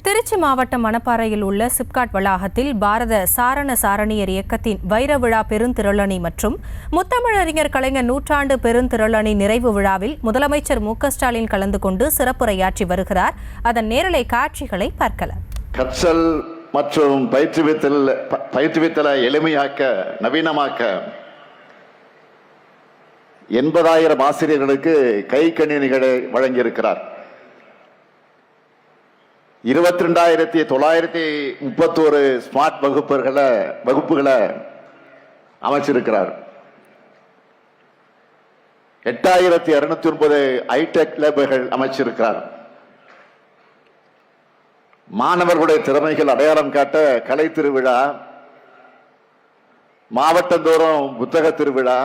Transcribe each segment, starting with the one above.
திருச்சி மாவட்டம் மணப்பாறையில் உள்ள சிப்காட் வளாகத்தில் பாரத சாரண சாரணியர் இயக்கத்தின் வைர விழா பெருந்திரளணி மற்றும் முத்தமிழறிஞர் கலைஞர் நூற்றாண்டு பெருந்திரளணி நிறைவு விழாவில் முதலமைச்சர் மு.க.ஸ்டாலின் கலந்து கொண்டு சிறப்புரையாற்றி வருகிறார். அதன் நேரலை காட்சிகளை பார்க்கலாம். கற்றல் மற்றும் பயிற்றுவித்தலை எளிமையாக்க நவீனமாக்க 80,000 ஆசிரியர்களுக்கு கை கணினிகளை வழங்கியிருக்கிறார். 22,931 ஸ்மார்ட் வகுப்புகளை அமைச்சிருக்கிறார். 8,209 ஹைடெக் லேபுகள் அமைச்சிருக்கிறார். மாணவர்களுடைய திறமைகள் அடையாளம் காட்ட கலை திருவிழா, மாவட்டந்தோறும் புத்தக திருவிழா,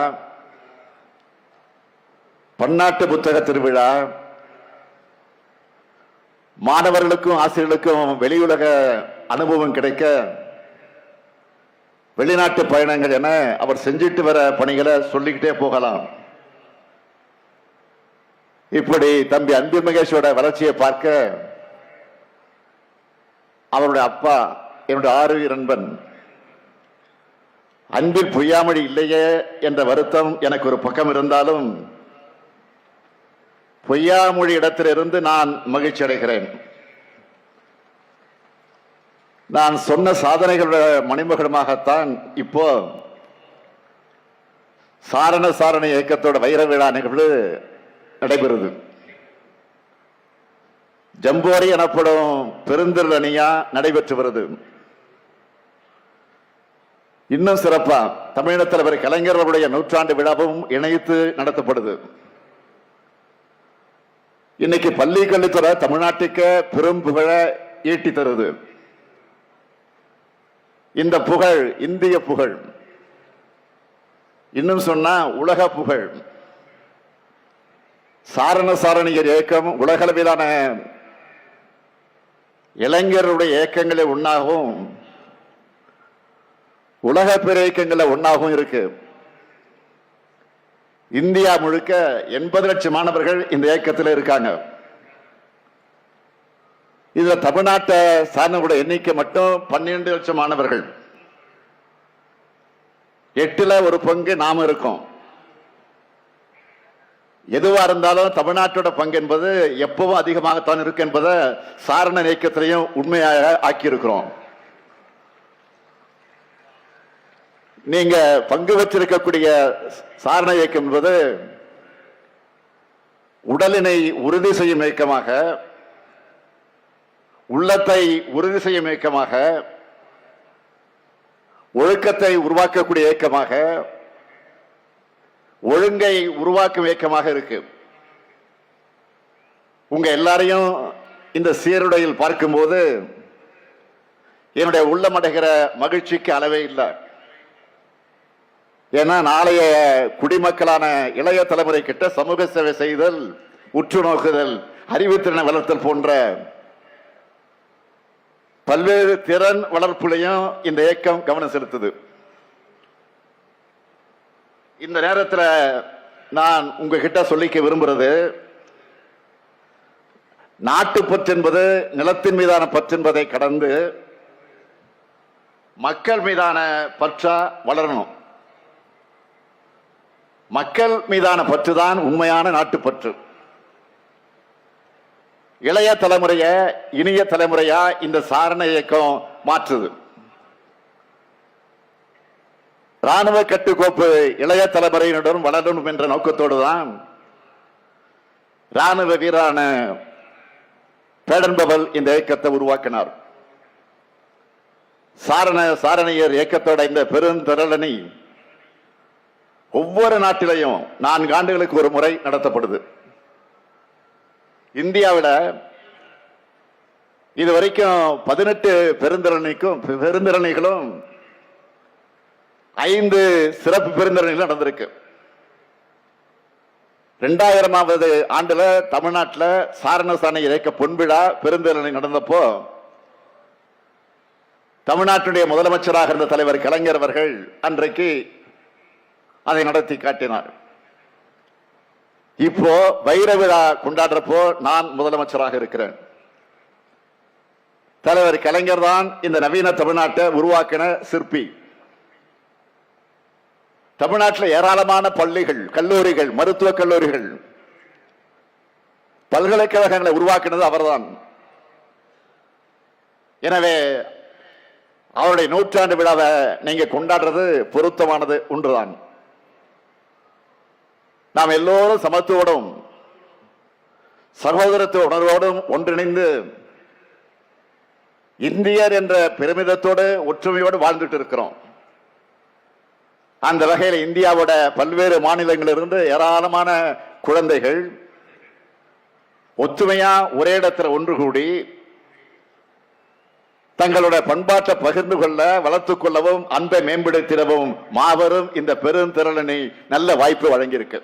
பன்னாட்டு புத்தக திருவிழா, மாணவர்களுக்கும் ஆசிரியர்களுக்கும் வெளியுலக அனுபவம் கிடைக்க வெளிநாட்டு பயணங்கள் என அவர் செஞ்சிட்டு வர பணிகளை சொல்லிக்கிட்டே போகலாம். இப்படி தம்பி அன்பில் மகேஷோட வளர்ச்சியை பார்க்க அவருடைய அப்பா என்னுடைய ஆரோக்கிய நண்பன் அன்பில் பொய்யாமொழி இல்லையே என்ற வருத்தம் எனக்கு ஒரு பக்கம் இருந்தாலும் பொய்யாமொழி இடத்திலிருந்து நான் மகிழ்ச்சி அடைகிறேன். நான் சொன்ன சாதனைகளுடைய மணிமகுடமாகத்தான் இப்போ சாரண சாரணி இயக்கத்தோட வைர விழா நிகழ்வு நடைபெறுது. ஜம்போரி எனப்படும் பெருந்திரளணியா நடைபெற்று வருது. இன்னும் சிறப்பா தமிழக தலைவர் கலைஞர்களுடைய நூற்றாண்டு விழாவும் இணைத்து நடத்தப்படுது. இன்னைக்கு பள்ளி கல்வித்துறை தமிழ்நாட்டுக்கு பெரும் புகழ ஈட்டி தருது. இந்த புகழ் இந்திய புகழ், இன்னும் சொன்னா உலக புகழ். சாரண சாரணியர் இயக்கம் உலகளவிலான இளைஞருடைய இயக்கங்களே ஒன்னாகவும் உலக பிற இயக்கங்கள ஒன்னாகவும் இருக்கு. இந்தியா முழுக்க 80 லட்சம் மாணவர்கள் இந்த இயக்கத்தில் இருக்காங்க. இதுல தமிழ்நாட்டை சார்ந்த எண்ணிக்கை மட்டும் 12 லட்சம் மாணவர்கள். 8ல் ஒரு பங்கு நாம இருக்கோம். எதுவா இருந்தாலும் தமிழ்நாட்டோட பங்கு என்பது எப்பவும் அதிகமாகத்தான் இருக்கு என்பதை சாரண இயக்கத்திலையும் உண்மையாக ஆக்கியிருக்கிறோம். நீங்க பங்கு வச்சிருக்கக்கூடிய சாரண இயக்கம் என்பது உடலினை உறுதி செய்யும் இயக்கமாக, உள்ளத்தை உறுதி செய்யும் இயக்கமாக, ஒழுக்கத்தை உருவாக்கக்கூடிய இயக்கமாக, ஒழுங்கை உருவாக்கும் இயக்கமாக இருக்கு. உங்க எல்லாரையும் இந்த சீருடையில் பார்க்கும்போது என்னுடைய உள்ளமடைகிற மகிழ்ச்சிக்கு அளவே இல்லை. ஏன்னா நாளைய குடிமக்களான இளைய தலைமுறை கிட்ட சமூக சேவை செய்தல், உற்று நோக்குதல், அறிவுத்திறனை வளர்த்தல் போன்ற பல்வேறு திறன் வளர்ப்புலையும் இந்த இயக்கம் கவனம் செலுத்துது. இந்த நேரத்தில் நான் உங்ககிட்ட சொல்லிக்க விரும்புறது, நாட்டு பற்று என்பது நிலத்தின் மீதான பற்று என்பதை கடந்து மக்கள் மீதான பற்றா வளரணும். மக்கள் மீதான பற்றுதான் உண்மையான நாட்டுப்பற்று. இளைய தலைமுறைய இனிய தலைமுறையா இந்த சாரண இயக்கம் மாற்றுது. ராணுவ கட்டுக்கோப்பு இளைய தலைமுறையினருடன் வளரணும் என்ற நோக்கத்தோடு தான் ராணுவ வீரான பேடன் பவல் இந்த இயக்கத்தை உருவாக்கினார். சாரணியர் இயக்கத்தோட இந்த பெருந்திரளணி ஒவ்வொரு நாட்டிலையும் 4 ஆண்டுகளுக்கு ஒரு முறை நடத்தப்படுது. இந்தியாவில் இதுவரைக்கும் 18 பெருந்திரணிகளும் 5 சிறப்பு பெருந்திரணிகள் நடந்திருக்கு. 2000வது ஆண்டுல தமிழ்நாட்டில் சாரண சாரணி இயக்க பொன்விழா பெருந்திரளி நடந்தப்போ தமிழ்நாட்டுடைய முதலமைச்சராக இருந்த தலைவர் கலைஞர் அவர்கள் அன்றைக்கு அதை நடத்தி காட்டினார். இப்போ வைர விழா கொண்டாடுறப்போ நான் முதலமைச்சராக இருக்கிறேன். தலைவர் கலைஞர் தான் இந்த நவீன தமிழ்நாட்டை உருவாக்கின சிற்பி. தமிழ்நாட்டில் ஏராளமான பள்ளிகள், கல்லூரிகள், மருத்துவக் கல்லூரிகள், பல்கலைக்கழகங்களை உருவாக்கினது அவர்தான். எனவே அவருடைய நூற்றாண்டு விழாவை நீங்க கொண்டாடுறது பொருத்தமானது ஒன்றுதான். நாம் எல்லோரும் சமத்துவோடும் சகோதரத்துவ உணர்வோடும் ஒன்றிணைந்து இந்தியர் என்ற பெருமிதத்தோடு ஒற்றுமையோடு வாழ்ந்துட்டு இருக்கிறோம். அந்த வகையில் இந்தியாவோட பல்வேறு மாநிலங்களிலிருந்து ஏராளமான குழந்தைகள் ஒற்றுமையா ஒரே இடத்துல ஒன்று கூடி தங்களுடைய பண்பாட்டை பகிர்ந்து கொள்ள, வளர்த்துக் கொள்ளவும், அன்பை மேம்படுத்திடவும் மாபெரும் இந்த பெருந்திரளனை நல்ல வாய்ப்பு வழங்கியிருக்கு.